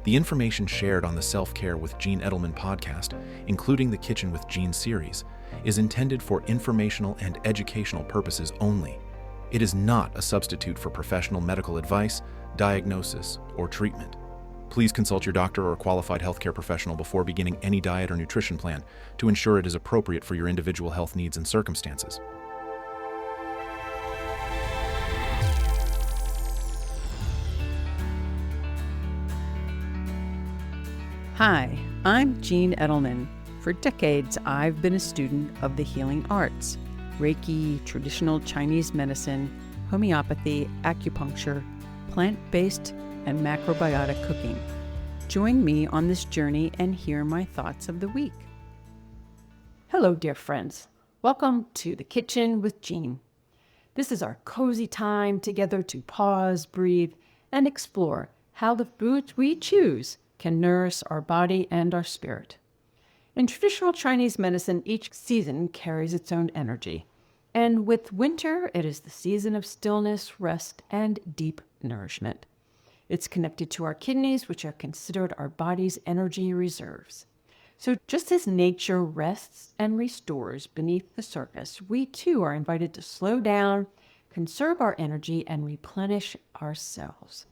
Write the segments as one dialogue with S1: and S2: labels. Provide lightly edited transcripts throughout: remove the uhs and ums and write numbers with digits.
S1: The information shared on the Self-Care with Gene Edelman podcast, including the Kitchen with Gene series, is intended for informational and educational purposes only. It is not a substitute for professional medical advice, diagnosis, or treatment. Please consult your doctor or qualified healthcare professional before beginning any diet or nutrition plan to ensure it is appropriate for your individual health needs and circumstances.
S2: Hi, I'm Gene Edelman. For decades, I've been a student of the healing arts: Reiki, traditional Chinese medicine, homeopathy, acupuncture, plant-based, and macrobiotic cooking. Join me on this journey and hear my thoughts of the week. Hello, dear friends. Welcome to the Kitchen with Gene. This is our cozy time together to pause, breathe, and explore how the foods we choose can nourish our body and our spirit. In traditional Chinese medicine, each season carries its own energy. And with winter, it is the season of stillness, rest, and deep nourishment. It's connected to our kidneys, which are considered our body's energy reserves. So just as nature rests and restores beneath the surface, we too are invited to slow down, conserve our energy, and replenish ourselves.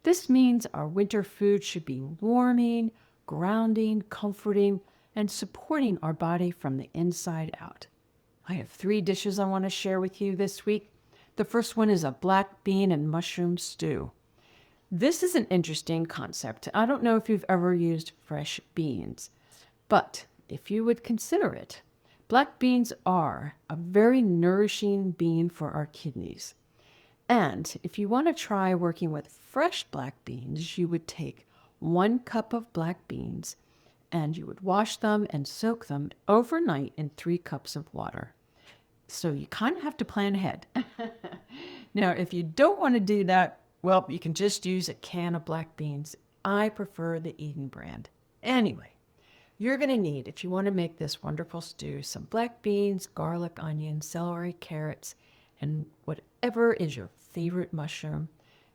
S2: This means our winter food should be warming, grounding, comforting, and supporting our body from the inside out. I have 3 dishes I want to share with you this week. The first one is a black bean and mushroom stew. This is an interesting concept. I don't know if you've ever used fresh beans, but if you would consider it, black beans are a very nourishing bean for our kidneys. And if you want to try working with fresh black beans, you would take 1 cup of black beans and you would wash them and soak them overnight in 3 cups of water. So you kind of have to plan ahead. Now, if you don't want to do that, well, you can just use a can of black beans. I prefer the Eden brand. Anyway, you're going to need, if you want to make this wonderful stew, some black beans, garlic, onion, celery, carrots, and whatever is your favorite mushroom.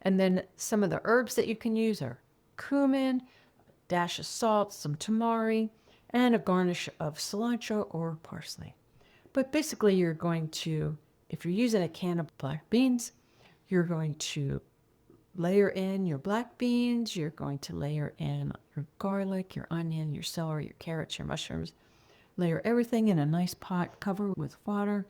S2: And then some of the herbs that you can use are cumin, a dash of salt, some tamari, and a garnish of cilantro or parsley. But basically you're going to, if you're using a can of black beans, you're going to layer in your black beans, you're going to layer in your garlic, your onion, your celery, your carrots, your mushrooms. Layer everything in a nice pot, cover with water,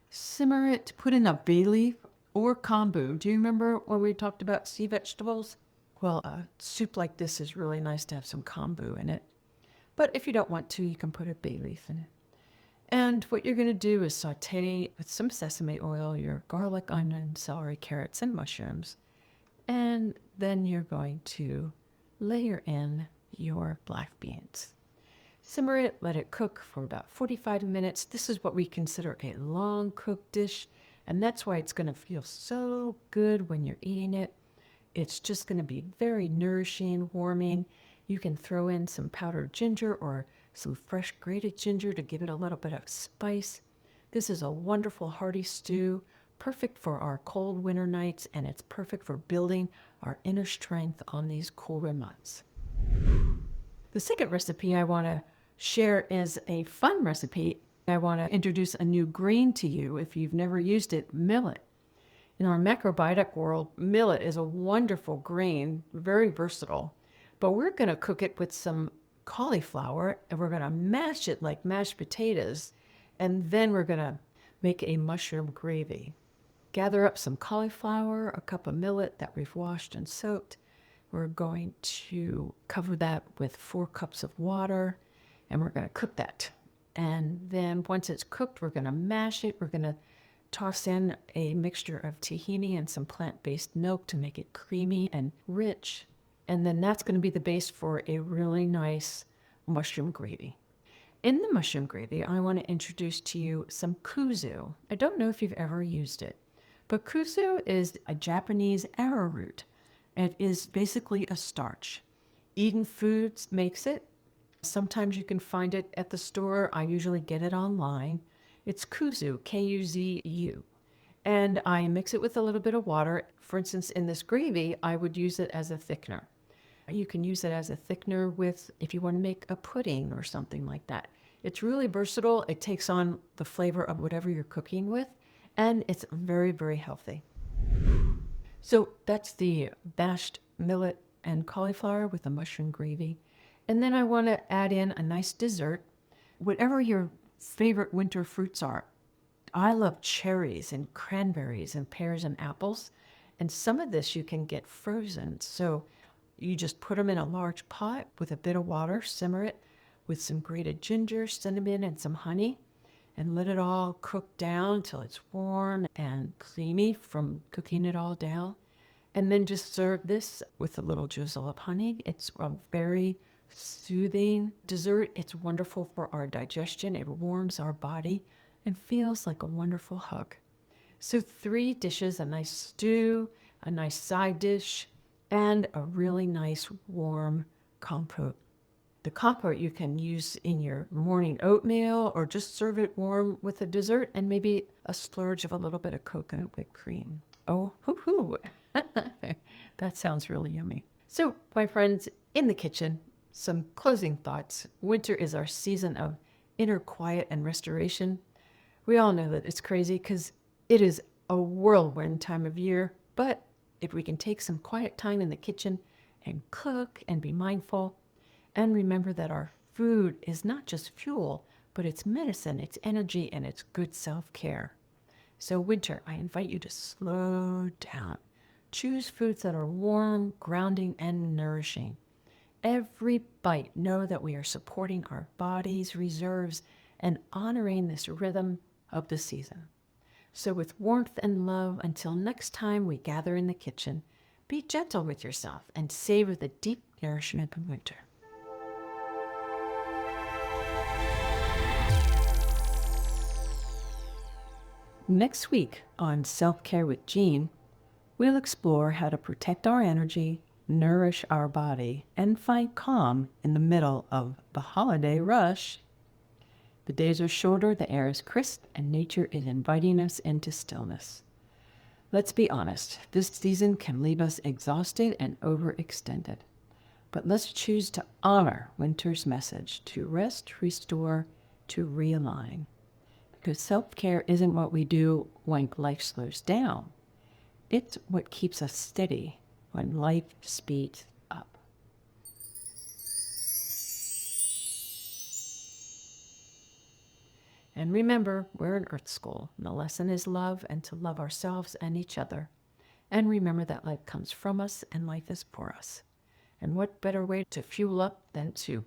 S2: simmer it, put in a bay leaf or kombu. Do you remember when we talked about sea vegetables? Well, a soup like this is really nice to have some kombu in it. But if you don't want to, you can put a bay leaf in it. And what you're going to do is saute with some sesame oil your garlic, onion, celery, carrots, and mushrooms. And then you're going to layer in your black beans. Simmer it, let it cook for about 45 minutes. This is what we consider a long cooked dish, and that's why it's going to feel so good when you're eating it. It's just going to be very nourishing, warming. You can throw in some powdered ginger or some fresh grated ginger to give it a little bit of spice. This is a wonderful hearty stew, perfect for our cold winter nights, and it's perfect for building our inner strength on these colder months. The second recipe I want to share is a fun recipe. I want to introduce a new grain to you if you've never used it, millet. In our macrobiotic world, millet is a wonderful grain, very versatile, but we're going to cook it with some cauliflower and we're going to mash it like mashed potatoes, and then we're going to make a mushroom gravy. Gather up some cauliflower, a cup of millet that we've washed and soaked. We're going to cover that with 4 cups of water, and we're going to cook that. And then once it's cooked, we're going to mash it. We're going to toss in a mixture of tahini and some plant-based milk to make it creamy and rich. And then that's going to be the base for a really nice mushroom gravy. In the mushroom gravy, I want to introduce to you some kuzu. I don't know if you've ever used it, but kuzu is a Japanese arrowroot. It is basically a starch. Eden Foods makes it. Sometimes you can find it at the store. I usually get it online. It's kuzu, K-U-Z-U. And I mix it with a little bit of water. For instance, in this gravy, I would use it as a thickener.
S3: You can use it as a thickener with, if you want to make a pudding or something like that. It's really versatile. It takes on the flavor of whatever you're cooking with, and it's very, very healthy. So that's the mashed millet and cauliflower with a mushroom gravy. And then I want to add in a nice dessert, whatever your favorite winter fruits are. I love cherries and cranberries and pears and apples. And some of this you can get frozen. So you just put them in a large pot with a bit of water, simmer it with some grated ginger, cinnamon, and some honey, and let it all cook down till it's warm and creamy from cooking it all down. And then just serve this with a little drizzle of honey. It's a very soothing dessert. It's wonderful for our digestion. It warms our body and feels like a wonderful hug. So 3 dishes, a nice stew, a nice side dish, and a really nice warm compote. The compote you can use in your morning oatmeal or just serve it warm with a dessert and maybe a splurge of a little bit of coconut whipped cream. Oh, hoo-hoo. That sounds really yummy. So, my friends, in the kitchen, some closing thoughts. Winter is our season of inner quiet and restoration. We all know that it's crazy because it is a whirlwind time of year, but if we can take some quiet time in the kitchen and cook and be mindful, and remember that our food is not just fuel, but it's medicine, it's energy, and it's good self-care. So winter, I invite you to slow down. Choose foods that are warm, grounding, and nourishing. Every bite, know that we are supporting our body's reserves and honoring this rhythm of the season. So with warmth and love, until next time we gather in the kitchen, be gentle with yourself and savor the deep nourishment of winter. Next week on Self-Care with Jean, we'll explore how to protect our energy, nourish our body, and find calm in the middle of the holiday rush. The days are shorter, the air is crisp, and nature is inviting us into stillness. Let's be honest, this season can leave us exhausted and overextended. But let's choose to honor winter's message to rest, restore, to realign. Because self-care isn't what we do when life slows down. It's what keeps us steady when life speeds up. And remember, we're in Earth School, and the lesson is love and to love ourselves and each other. And remember that life comes from us and life is for us. And what better way to fuel up than to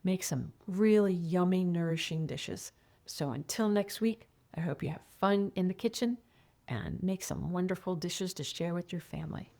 S3: make some really yummy, nourishing dishes. So until next week, I hope you have fun in the kitchen and make some wonderful dishes to share with your family.